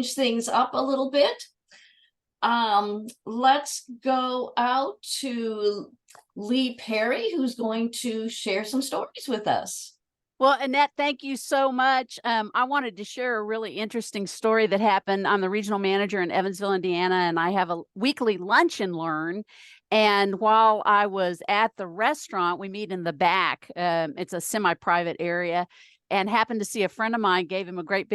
things up a little bit. Let's go out to Lee Perry, who's going to share some stories with us. Well, Annette, thank you so much. I wanted to share a really interesting story that happened. I'm the regional manager in Evansville, Indiana, and I have a weekly lunch and learn. And while I was at the restaurant, we meet in the back. It's a semi-private area, and happened to see a friend of mine, gave him a great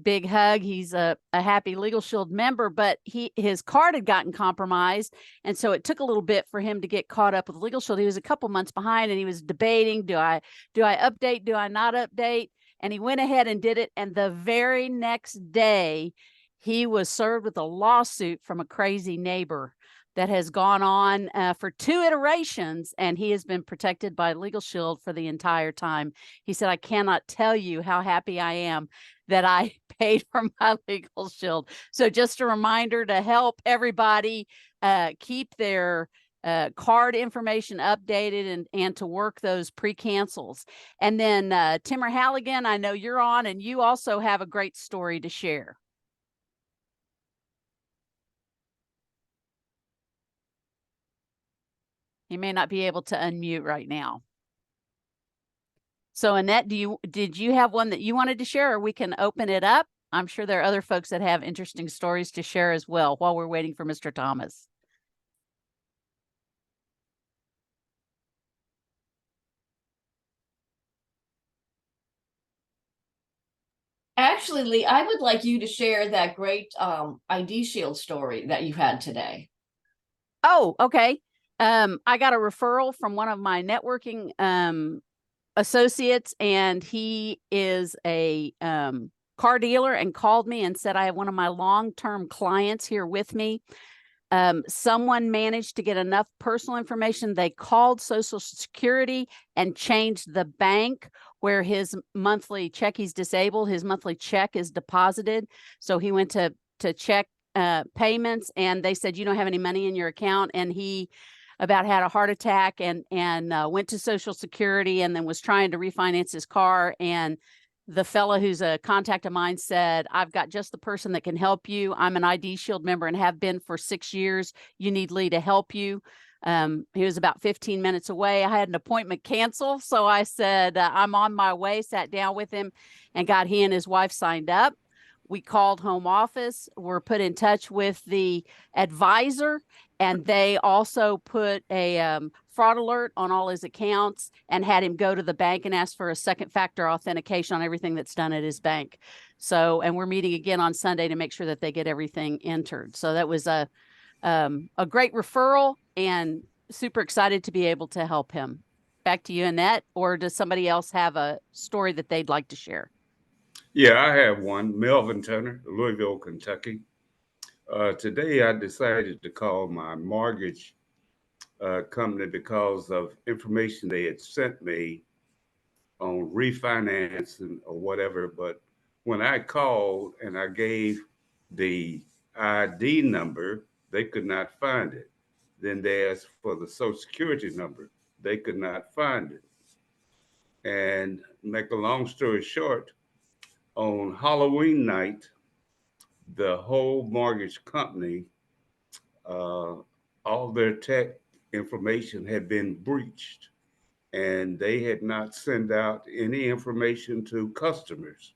big hug. He's a happy LegalShield member, but his card had gotten compromised. And so it took a little bit for him to get caught up with LegalShield. He was a couple months behind, and he was debating, do I update? Do I not update? And he went ahead and did it. And the very next day, he was served with a lawsuit from a crazy neighbor that has gone on for 2 iterations, and he has been protected by LegalShield for the entire time. He said, I cannot tell you how happy I am that I paid for my LegalShield. So just a reminder to help everybody keep their card information updated and to work those pre-cancels. And then Timmer Halligan, I know you're on, and you also have a great story to share. You may not be able to unmute right now. So Annette, did you have one that you wanted to share, or we can open it up? I'm sure there are other folks that have interesting stories to share as well while we're waiting for Mr. Thomas. Actually, Lee, I would like you to share that great ID Shield story that you had today. Oh, okay. I got a referral from one of my networking associates, and he is a car dealer, and called me and said, I have one of my long-term clients here with me. Someone managed to get enough personal information. They called Social Security and changed the bank where his monthly check, he's disabled, his monthly check is deposited. So he went to check payments, and they said, you don't have any money in your account. And he about had a heart attack and went to Social Security, and then was trying to refinance his car. And the fellow who's a contact of mine said, I've got just the person that can help you. I'm an ID Shield member and have been for 6 years. You need Lee to help you. He was about 15 minutes away. I had an appointment canceled. So I said, I'm on my way, sat down with him, and got he and his wife signed up. We called home office, were put in touch with the advisor, and they also put a fraud alert on all his accounts, and had him go to the bank and ask for a second factor authentication on everything that's done at his bank. So, and we're meeting again on Sunday to make sure that they get everything entered. So that was a great referral, and super excited to be able to help him. Back to you, Annette, or does somebody else have a story that they'd like to share? Yeah, I have one. Melvin Turner, Louisville, Kentucky. Today I decided to call my mortgage company because of information they had sent me on refinancing or whatever. But when I called and I gave the ID number, they could not find it. Then they asked for the Social Security number. They could not find it. And make a long story short, on Halloween night, the whole mortgage company, uh, all their tech information had been breached, and they had not sent out any information to customers.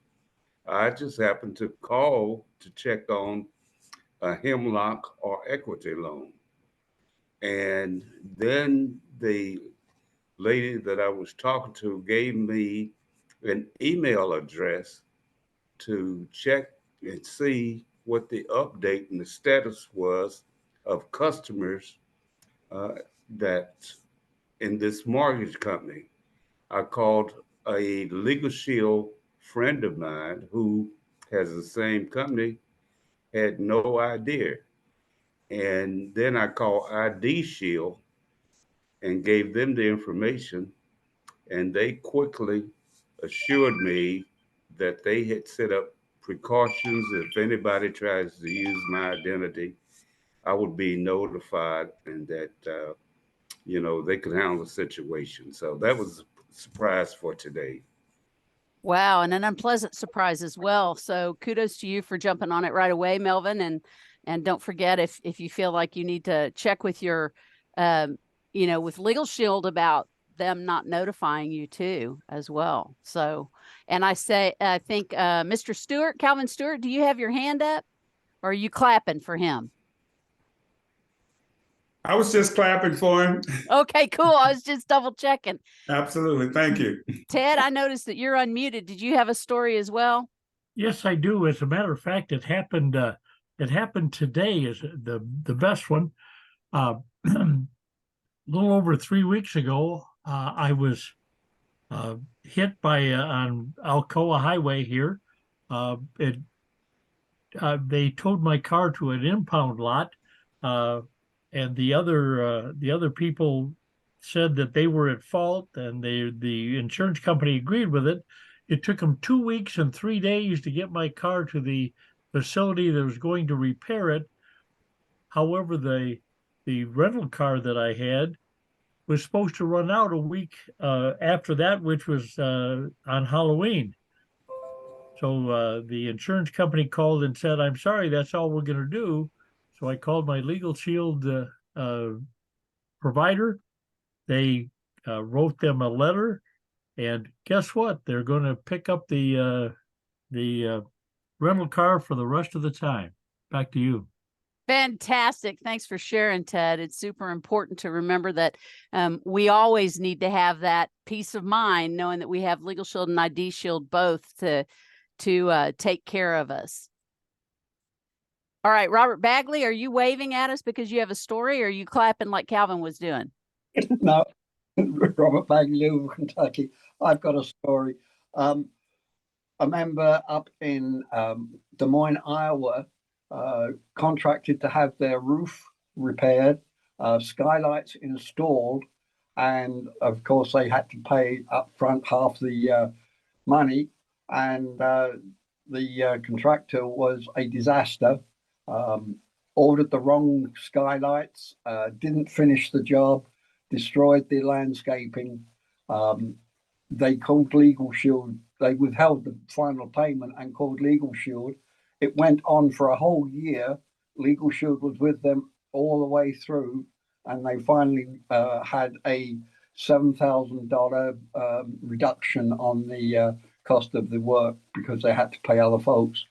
I just happened to call to check on a Hemlock or equity loan. And then the lady that I was talking to gave me an email address to check and see what the update and the status was of customers uh, that in this mortgage company. I called a Legal Shield friend of mine who has the same company, had no idea. And then I called ID Shield and gave them the information, and they quickly assured me that they had set up precautions. If anybody tries to use my identity, I would be notified, and that they could handle the situation. So that was a surprise for today. Wow, and an unpleasant surprise as well. So kudos to you for jumping on it right away, Melvin. And don't forget, if you feel like you need to check with your with Legal Shield about them not notifying you too as well. So, and I think Mr. Stewart, Calvin Stewart, do you have your hand up or are you clapping for him? I was just clapping for him. Okay, cool. I was just double checking. Absolutely. Thank you. Ted, I noticed that you're unmuted. Did you have a story as well? Yes, I do. As a matter of fact, it happened. It happened today. Is the best one. A little over 3 weeks ago, I was hit by on Alcoa Highway here. It They towed my car to an impound lot, uh, and the other people said that they were at fault, and the insurance company agreed with it. It took them 2 weeks and 3 days to get my car to the facility that was going to repair it. However, the rental car that I had was supposed to run out a week after that, which was on Halloween. So the insurance company called and said, "I'm sorry, that's all we're going to do." So I called my LegalShield provider. They wrote them a letter, and guess what? They're going to pick up the rental car for the rest of the time. Back to you. Fantastic. Thanks for sharing, Ted. It's super important to remember that we always need to have that peace of mind, knowing that we have Legal Shield and ID Shield both to take care of us. All right, Robert Bagley, are you waving at us because you have a story, or are you clapping like Calvin was doing? No, Robert Bagley, Louisville, Kentucky. I've got a story. A member up in Des Moines, Iowa, contracted to have their roof repaired, skylights installed, and of course they had to pay up front half the money. And the contractor was a disaster. Ordered the wrong skylights, didn't finish the job, destroyed the landscaping. They called LegalShield. They withheld the final payment and called LegalShield. It went on for a whole year. LegalShield was with them all the way through, and they finally had a $7,000 reduction on the cost of the work because they had to pay other folks.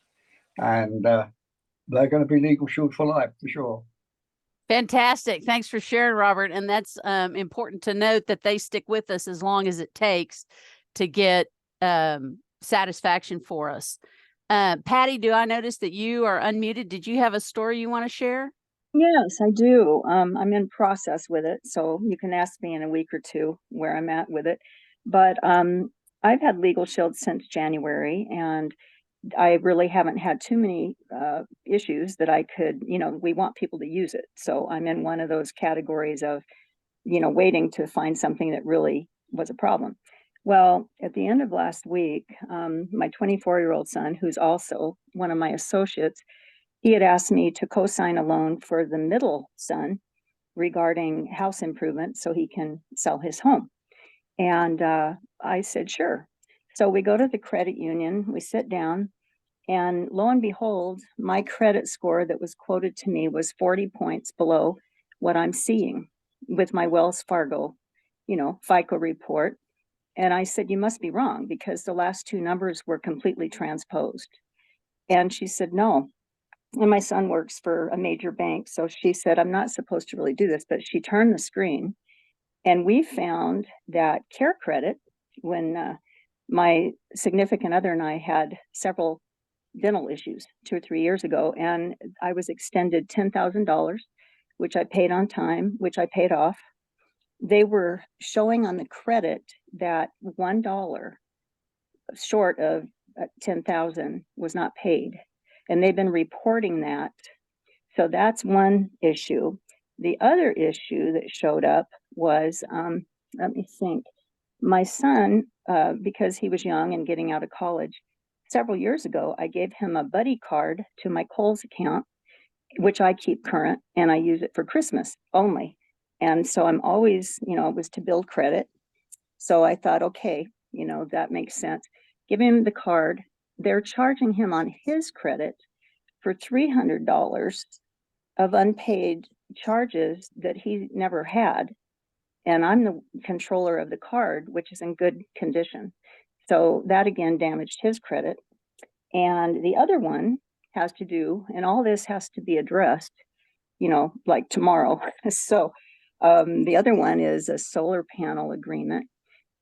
And they're going to be LegalShield for life for sure. Fantastic. Thanks for sharing, Robert. And that's important to note that they stick with us as long as it takes to get satisfaction for us. Patty, do I notice that you are unmuted? Did you have a story you want to share? Yes, I do. I'm in process with it, so you can ask me in a week or two where I'm at with it. But I've had LegalShield since January, and I really haven't had too many issues that I could, we want people to use it. So I'm in one of those categories of, waiting to find something that really was a problem. Well, at the end of last week, my 24-year-old son, who's also one of my associates, he had asked me to co-sign a loan for the middle son regarding house improvement so he can sell his home. And I said, sure. So we go to the credit union, we sit down, and lo and behold, my credit score that was quoted to me was 40 points below what I'm seeing with my Wells Fargo, FICO report. And I said, you must be wrong because the last two numbers were completely transposed. And she said, no. And my son works for a major bank. So she said, I'm not supposed to really do this, but she turned the screen and we found that Care Credit, when my significant other and I had several dental issues 2 or 3 years ago, and I was extended $10,000, which I paid on time, which I paid off. They were showing on the credit that $1 short of 10,000 was not paid. And they've been reporting that. So that's one issue. The other issue that showed up was, let me think, my son, because he was young and getting out of college, several years ago, I gave him a buddy card to my Kohl's account, which I keep current, and I use it for Christmas only. And so I'm always, it was to build credit. So I thought, okay, that makes sense. give him the card. They're charging him on his credit for $300 of unpaid charges that he never had. And I'm the controller of the card, which is in good condition. So that again damaged his credit. And the other one has to do, and all this has to be addressed, like tomorrow. So the other one is a solar panel agreement.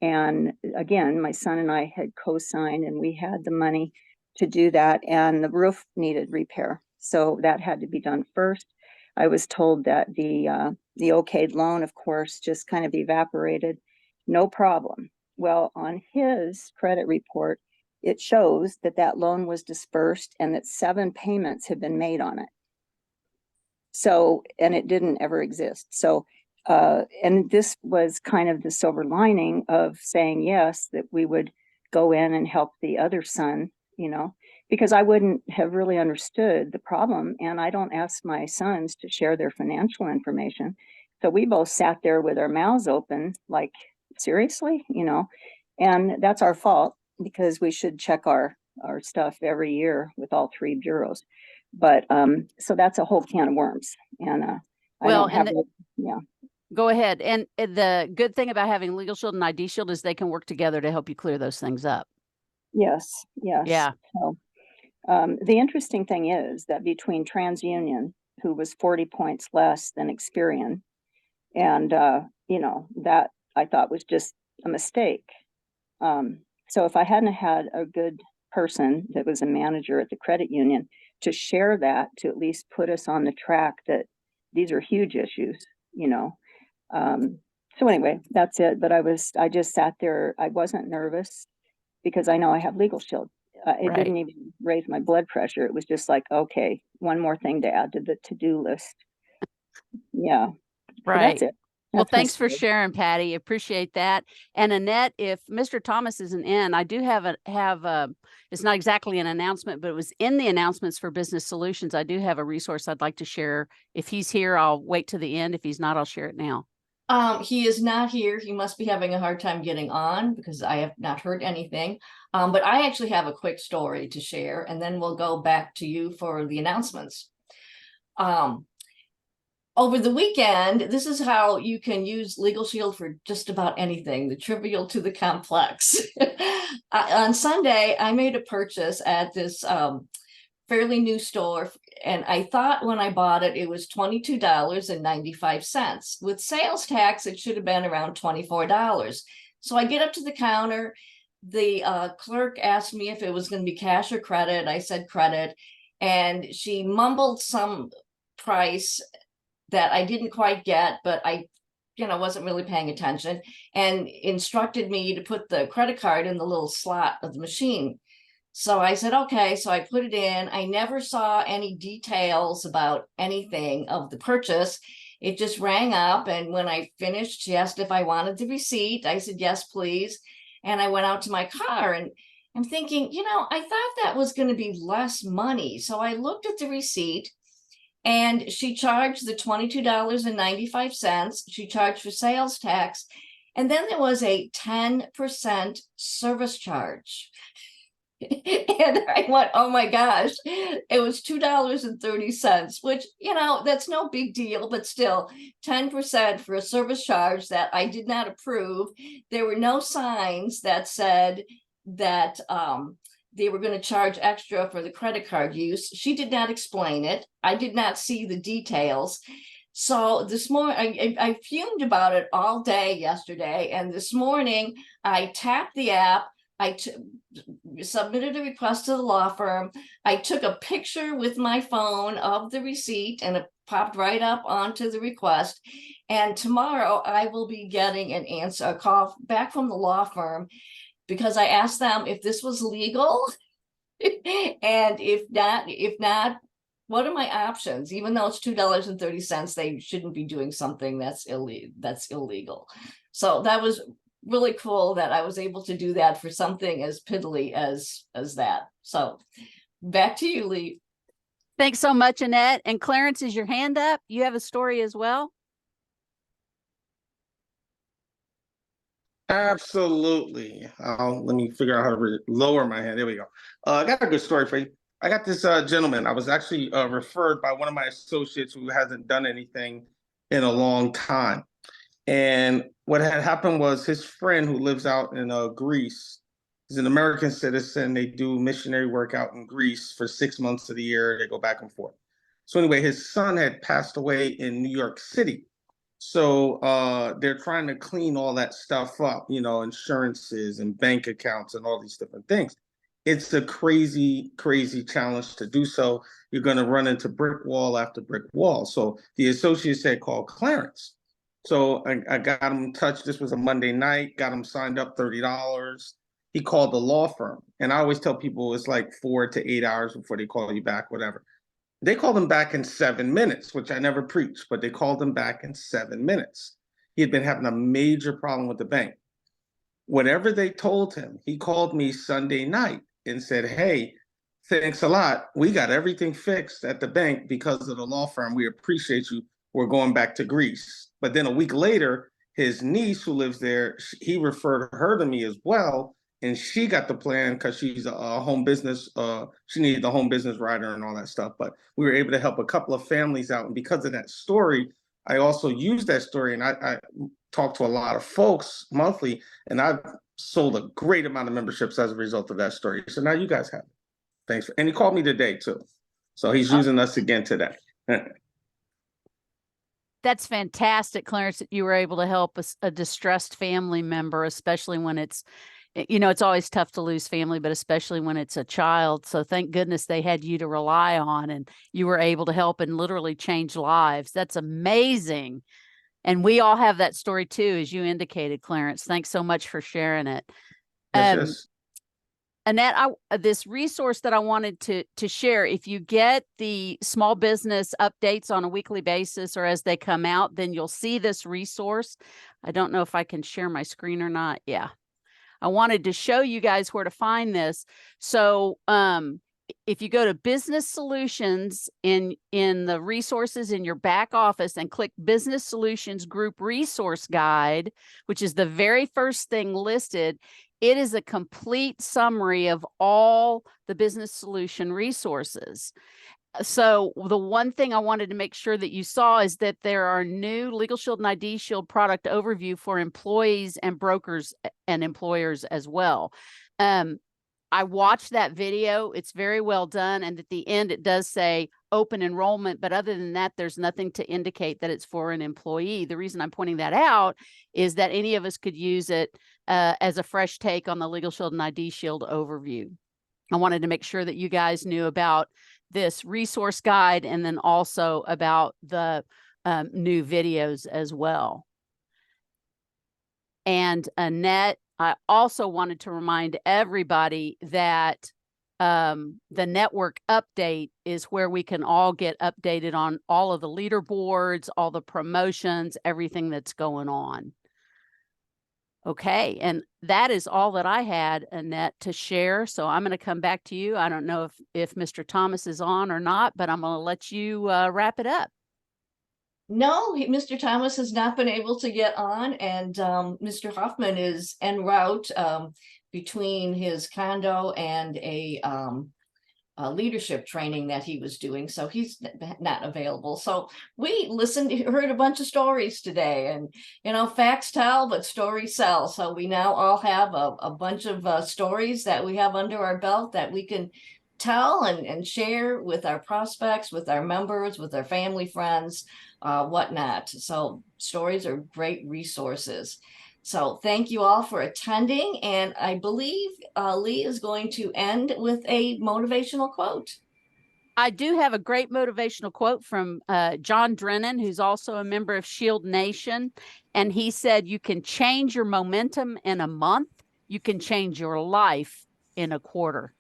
And again, my son and I had co-signed and we had the money to do that, and the roof needed repair. So that had to be done first. I was told that the okayed loan, of course, just kind of evaporated. No problem. Well, on his credit report, it shows that that loan was dispersed and that 7 payments had been made on it. So, and it didn't ever exist. So, and this was kind of the silver lining of saying yes, that we would go in and help the other son, because I wouldn't have really understood the problem. And I don't ask my sons to share their financial information. So we both sat there with our mouths open, like, seriously, and that's our fault, because we should check our stuff every year with all 3 bureaus. But so that's a whole can of worms. And I Well, don't have and yeah. go ahead. And the good thing about having LegalShield and IDShield is they can work together to help you clear those things up. Yes. Yeah. So the interesting thing is that between TransUnion, who was 40 points less than Experian, and that I thought was just a mistake. So if I hadn't had a good person that was a manager at the credit union to share that, to at least put us on the track that these are huge issues, so anyway, that's it. But I just sat there. I wasn't nervous because I know I have LegalShield. It Right. didn't even raise my blood pressure. It was just like, okay, one more thing to add to the to-do list. Yeah. So Right. that's it. Well, That's my thanks for story. sharing, Patty. Appreciate that. And Annette, if Mr. Thomas isn't in, I do have it's not exactly an announcement, but it was in the announcements for Business Solutions. I do have a resource I'd like to share. If he's here, I'll wait to the end. If he's not, I'll share it now. He is not here. He must be having a hard time getting on because I have not heard anything. But I actually have a quick story to share, and then we'll go back to you for the announcements. Over the weekend, this is how you can use LegalShield for just about anything, the trivial to the complex. On Sunday, I made a purchase at this fairly new store, and I thought when I bought it, it was $22.95. With sales tax, it should have been around $24. So I get up to the counter. The clerk asked me if it was going to be cash or credit. I said credit, and she mumbled some price that I didn't quite get, but I wasn't really paying attention, and instructed me to put the credit card in the little slot of the machine. So I said, okay. So I put it in. I never saw any details about anything of the purchase. It just rang up. And when I finished, she asked if I wanted the receipt. I said, yes, please. And I went out to my car, and I'm thinking, I thought that was going to be less money. So I looked at the receipt, and she charged the $22.95. She charged for sales tax. And then there was a 10% service charge. And I went, oh my gosh, it was $2.30, which, that's no big deal, but still 10% for a service charge that I did not approve. There were no signs that said that they were going to charge extra for the credit card use. She did not explain it. I did not see the details. So this morning, I fumed about it all day yesterday. And this morning, I tapped the app. I submitted a request to the law firm. I took a picture with my phone of the receipt, and it popped right up onto the request. And tomorrow, I will be getting a call back from the law firm, because I asked them if this was legal. And if not, what are my options? Even though it's $2.30, they shouldn't be doing something that's illegal. So that was really cool that I was able to do that for something as piddly as that. So back to you, Lee. Thanks so much, Annette. And Clarence, is your hand up? You have a story as well? Absolutely. Let me figure out how to lower my hand. There we go. I got a good story for you. I got this gentleman. I was actually referred by one of my associates who hasn't done anything in a long time. And what had happened was his friend who lives out in Greece is an American citizen. They do missionary work out in Greece for 6 months of the year. They go back and forth. So anyway, his son had passed away in New York City. So they're trying to clean all that stuff up, you know, insurances and bank accounts and all these different things. It's a crazy, crazy challenge to do so. You're going to run into brick wall after brick wall. So the associate said, call Clarence. So I got him in touch. This was a Monday night, got him signed up $30. He called the law firm. And I always tell people it's like 4 to 8 hours before they call you back, whatever. They called him back in 7 minutes, which I never preached, but they called him back in 7 minutes. He had been having a major problem with the bank. Whatever they told him, he called me Sunday night and said, hey, thanks a lot. We got everything fixed at the bank because of the law firm. We appreciate you. We're going back to Greece. But then a week later, his niece who lives there, he referred her to me as well. And she got the plan because she's a home business. She needed the home business rider and all that stuff. But we were able to help a couple of families out. And because of that story, I also used that story and I talk to a lot of folks monthly, and I've sold a great amount of memberships as a result of that story. So now you guys have it. Thanks. And he called me today too. So he's using us again today. That's fantastic, Clarence, that you were able to help a distressed family member, especially when it's, you know, it's always tough to lose family, but especially when it's a child. So thank goodness they had you to rely on and you were able to help and literally change lives. That's amazing. And we all have that story too, as you indicated, Clarence. Thanks so much for sharing it. Yes. Annette, this resource that I wanted to share, if you get the small business updates on a weekly basis or as they come out, then you'll see this resource. I don't know if I can share my screen or not. Yeah. I wanted to show you guys where to find this. So if you go to Business Solutions in the resources in your back office and click Business Solutions Group Resource Guide, which is the very first thing listed, it is a complete summary of all the business solution resources. So the one thing I wanted to make sure that you saw is that there are new LegalShield and ID Shield product overview for employees and brokers and employers as well. I watched that video. It's very well done. And at the end, it does say open enrollment. But other than that, there's nothing to indicate that it's for an employee. The reason I'm pointing that out is that any of us could use it as a fresh take on the LegalShield and ID Shield overview. I wanted to make sure that you guys knew about this resource guide and then also about the new videos as well. And Annette, I also wanted to remind everybody that the network update is where we can all get updated on all of the leaderboards, all the promotions, everything that's going on. Okay, and that is all that I had, Annette, to share. So I'm going to come back to you. I don't know if Mr. Thomas is on or not, but I'm going to let you wrap it up. No, Mr. Thomas has not been able to get on, and Mr. Hoffman is en route between his condo and a leadership training that he was doing, so he's not available. So we heard a bunch of stories today, and you know, facts tell, but stories sell. So we now all have a bunch of stories that we have under our belt that we can tell and share with our prospects, with our members, with our family, friends, whatnot. So stories are great resources. So thank you all for attending. And I believe Lee is going to end with a motivational quote. I do have a great motivational quote from John Drennan, who's also a member of Shield Nation. And he said, you can change your momentum in a month. You can change your life in a quarter.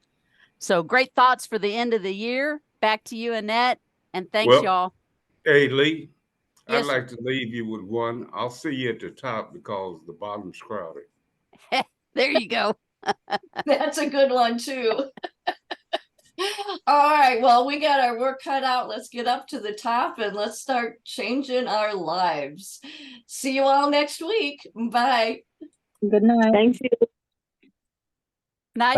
So great thoughts for the end of the year. Back to you, Annette. And thanks, y'all. Hey, Lee. Yes, I'd like to leave you with one. I'll see you at the top because the bottom's crowded. There you go. That's a good one too. All right, well, we got our work cut out. Let's get up to the top and let's start changing our lives. See you all next week. Bye. Good night. Thank you. Night.